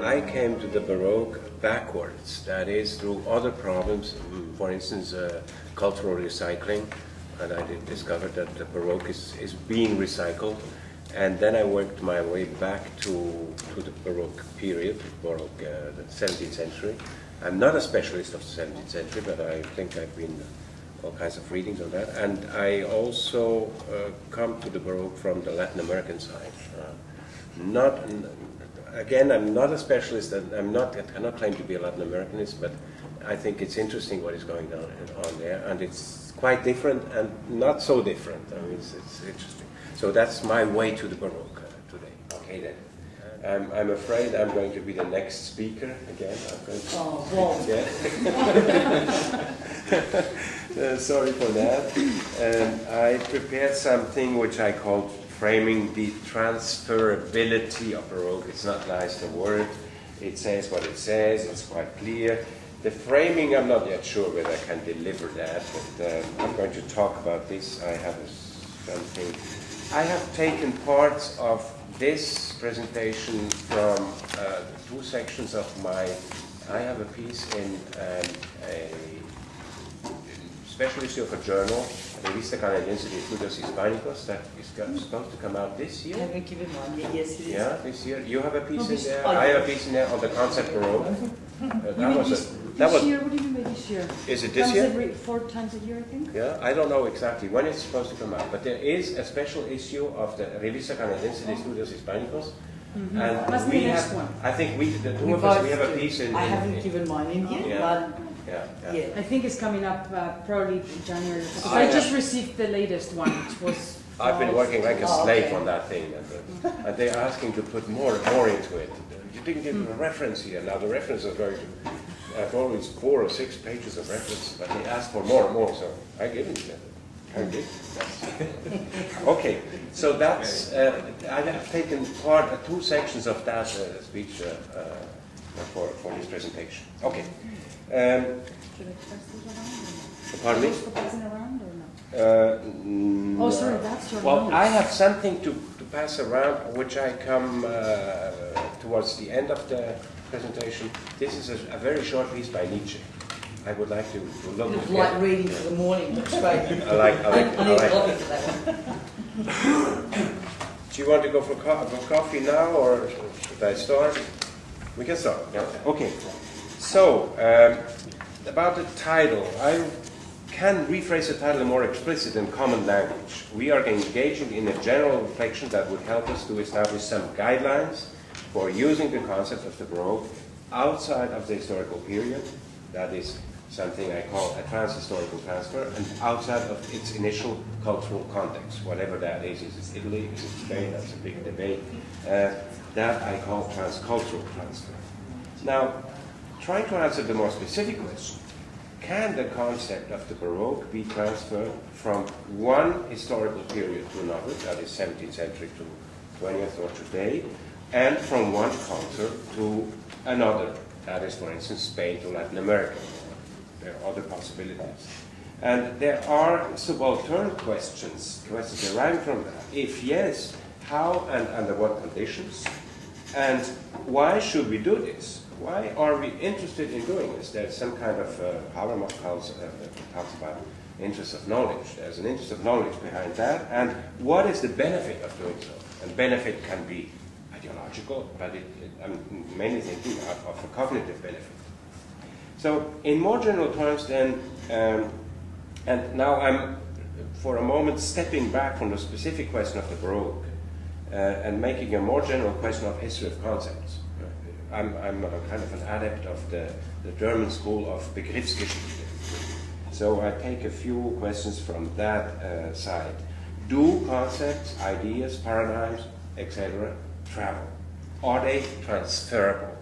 I came to the Baroque backwards, that is through other problems, for instance cultural recycling, and I did discover that the Baroque is being recycled, and then I worked my way back to the Baroque period, Baroque, the 17th century. I'm not a specialist of the 17th century, but I think I've been all kinds of readings on that, and I also come to the Baroque from the Latin American side. Again, I'm not a specialist, and I cannot claim to be a Latin Americanist, but I think it's interesting what is going on there, and it's quite different and not so different. I mean, it's interesting. So that's my way to the Baroque today. Okay then. I'm afraid I'm going to be the next speaker again. I'm going to sorry for that. I prepared something which I called framing the transferability of Baroque. It's not nice, the word. It says what it says. It's quite clear. The framing, I'm not yet sure whether I can deliver that, but I'm going to talk about this. I have something. I have taken parts of this presentation from two sections of I have a piece in a special issue of a journal, Revista Canadiense de Estudios Hispánicos, that is supposed to come out this year. I haven't given one yet. Yes, it is. Yeah, this year. You have a piece in there. I have a piece in there on the concept Baroque. This year? What do you mean by this year? Is it this year? Every 4 times a year, I think. Yeah, I don't know exactly when it's supposed to come out, but there is a special issue of the Revista Canadiense de Estudios Hispánicos, and must be the next one. I think the two of us, we have a piece in. I haven't given mine in yet, but yeah. I think it's coming up probably January. Because I just received the latest one, which was. I've been working like a slave on that thing, and they're asking to put more into it. You didn't give a reference here. Now the reference is going to. I've always 4 or 6 pages of reference, but they ask for more and more, so I give it to them. I did. Okay, so that's. I have taken 2 sections of that speech for this presentation. Okay. Should I pass those around? Pardon me? For passing around or no. Oh, sorry, that's your Well, notes. I have something to pass around, which I come towards the end of the presentation. This is a very short piece by Nietzsche. I would like to look at it. Like reading for the morning, looks great. I like I need it. coffee for that one. Do you want to go for coffee now, or should I start? We can start. Yeah. Okay. So, about the title, I can rephrase the title in more explicit and common language. We are engaging in a general reflection that would help us to establish some guidelines for using the concept of the Baroque outside of the historical period. That is something I call a trans-historical transfer, and outside of its initial cultural context, whatever that is it Italy, is it Spain, that's a big debate, that I call transcultural transfer. Now, trying to answer the more specific question, can the concept of the Baroque be transferred from one historical period to another, that is 17th century to 20th or today, and from one culture to another, that is, for instance, Spain to Latin America? There are other possibilities. And there are subaltern questions deriving from that. If yes, how and under what conditions? And why should we do this? Why are we interested in doing this? There's some kind of, Habermas talks about interest of knowledge. There's an interest of knowledge behind that. And what is the benefit of doing so? And benefit can be ideological, but I'm mainly thinking of a cognitive benefit. So in more general terms then, and now I'm for a moment stepping back from the specific question of the Baroque and making a more general question of history of concepts. I'm a kind of an adept of the German school of Begriffsgeschichte. So I take a few questions from that side. Do concepts, ideas, paradigms, etc. travel? Are they transferable?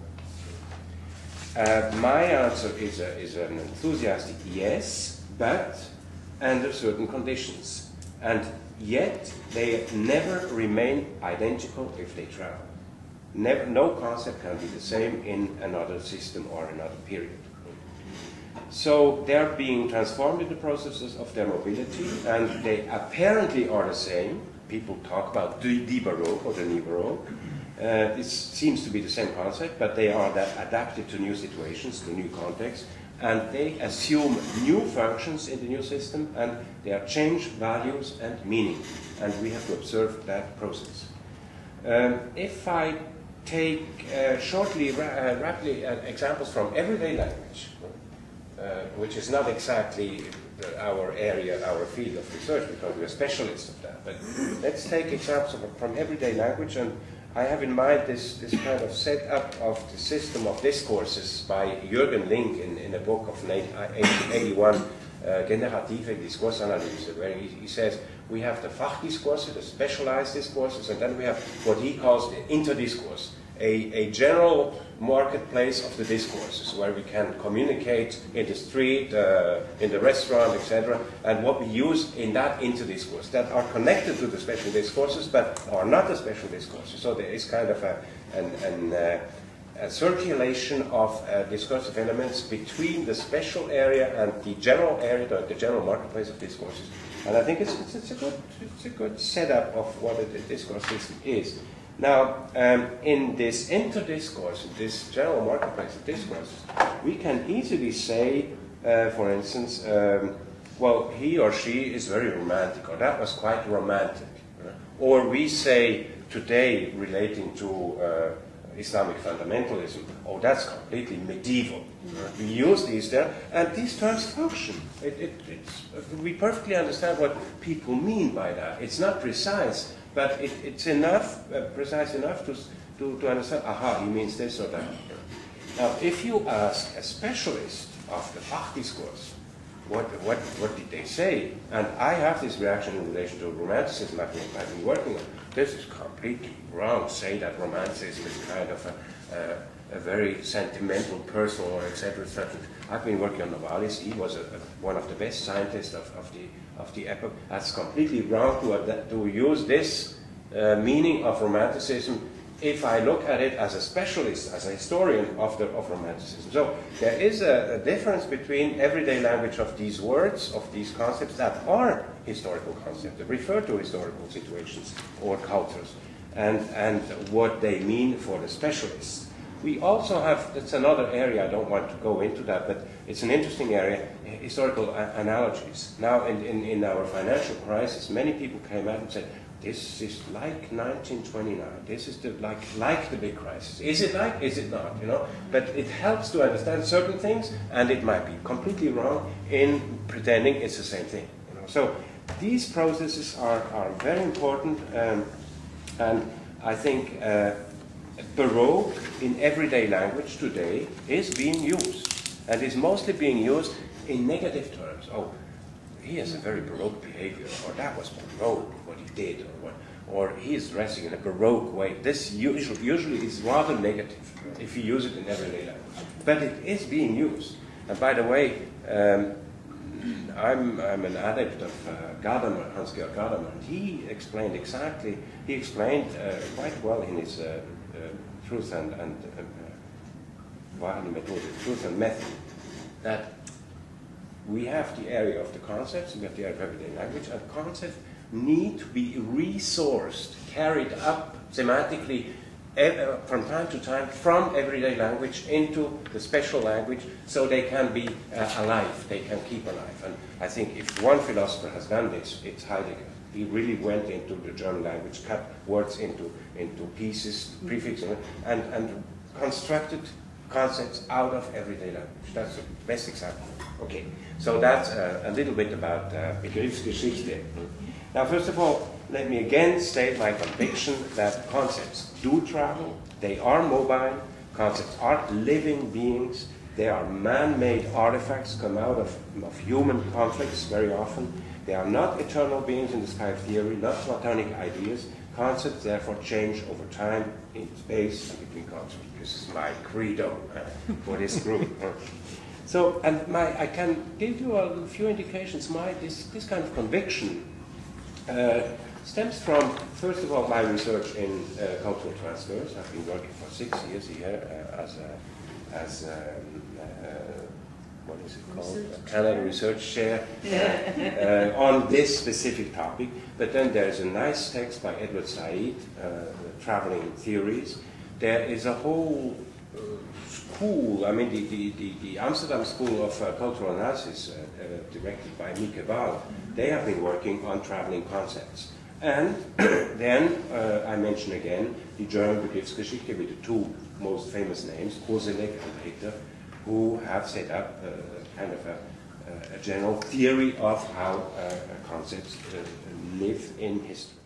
My answer is an enthusiastic yes, but under certain conditions. And yet, they never remain identical if they travel. No concept can be the same in another system or another period. So they're being transformed in the processes of their mobility, and they apparently are the same. People talk about the Baroque or the New Baroque, It seems to be the same concept, but they are adapted to new situations, to new contexts, and they assume new functions in the new system, and they are change values and meaning, and we have to observe that process. If I take rapidly examples from everyday language, which is not exactly our area, our field of research, because we're specialists of that, but let's take examples from everyday language, and I have in mind this kind of setup of the system of discourses by Jürgen Link in a book of 1881, Generative Diskursanalyse, where he says we have the Fachdiskurse, the specialized discourses, and then we have what he calls the interdiscourse, a general marketplace of the discourses where we can communicate in the street, in the restaurant, etc., and what we use in that interdiscourse that are connected to the special discourses but are not the special discourses. So there is kind of a circulation of discursive elements between the special area and the general area, the general marketplace of discourses. And I think it's a good setup of what a discourse system is. Now, in this interdiscourse, this general marketplace of discourses, we can easily say, for instance, well, he or she is very romantic, or that was quite romantic. Or we say today, relating to Islamic fundamentalism, oh, that's completely medieval. We use these there, and these terms function. We perfectly understand what people mean by that. It's not precise, but it's enough, precise enough to understand, aha, he means this or that. Now, if you ask a specialist of the Fachdiscourse, what did they say? And I have this reaction in relation to romanticism I've been working on. This is completely wrong, say that romanticism is kind of a very sentimental, personal, etc., etc. I've been working on Novalis. He was one of the best scientists of the epoch. That's completely wrong to use this meaning of romanticism if I look at it as a specialist, as a historian of romanticism. So there is a difference between everyday language of these words, of these concepts that are historical concepts, that refer to historical situations or cultures, and what they mean for the specialists. We also have, that's another area, I don't want to go into that, but it's an interesting area, historical analogies. Now, in our financial crisis, many people came out and said, this is like 1929, this is like the big crisis. Is it like, is it not, you know? But it helps to understand certain things, and it might be completely wrong in pretending it's the same thing. You know? So these processes are very important, and I think Baroque in everyday language today is being used, and is mostly being used in negative terms. Oh, he has a very Baroque behavior, or that was Baroque, what he did, or he is dressing in a Baroque way. This usually is rather negative if you use it in everyday language. But it is being used. And by the way, I'm an adept of Gadamer, Hans-Georg Gadamer, and he explained quite well in his Truth and Method, that we have the area of the concepts, we have the area of everyday language, and concepts need to be resourced, carried up semantically from time to time from everyday language into the special language so they can be alive, they can keep alive. And I think if one philosopher has done this, it's Heidegger. He really went into the German language, cut words into pieces, prefixes, and constructed concepts out of everyday language. That's the best example. Okay, so that's a little bit about Begriffsgeschichte. Now, first of all, let me again state my conviction that concepts do travel, they are mobile, concepts are living beings, they are man-made artifacts, come out of human conflicts very often. They are not eternal beings in the sky of theory, not Platonic ideas. Concepts therefore change over time in space and between concepts. This is my credo for this group. So, and I can give you a few indications. This kind of conviction stems from, first of all, my research in cultural transfers. I've been working for 6 years here as what is it called? Canada Research Chair on this specific topic. But then there's a nice text by Edward Said, Traveling Theories. There is a whole school, I mean the Amsterdam School of Cultural Analysis, directed by Mieke Waal, they have been working on traveling concepts. And then I mention again the German Begriffsgeschichte with the two most famous names, Koselleck and Ritter, who have set up kind of a general theory of how concepts live in history.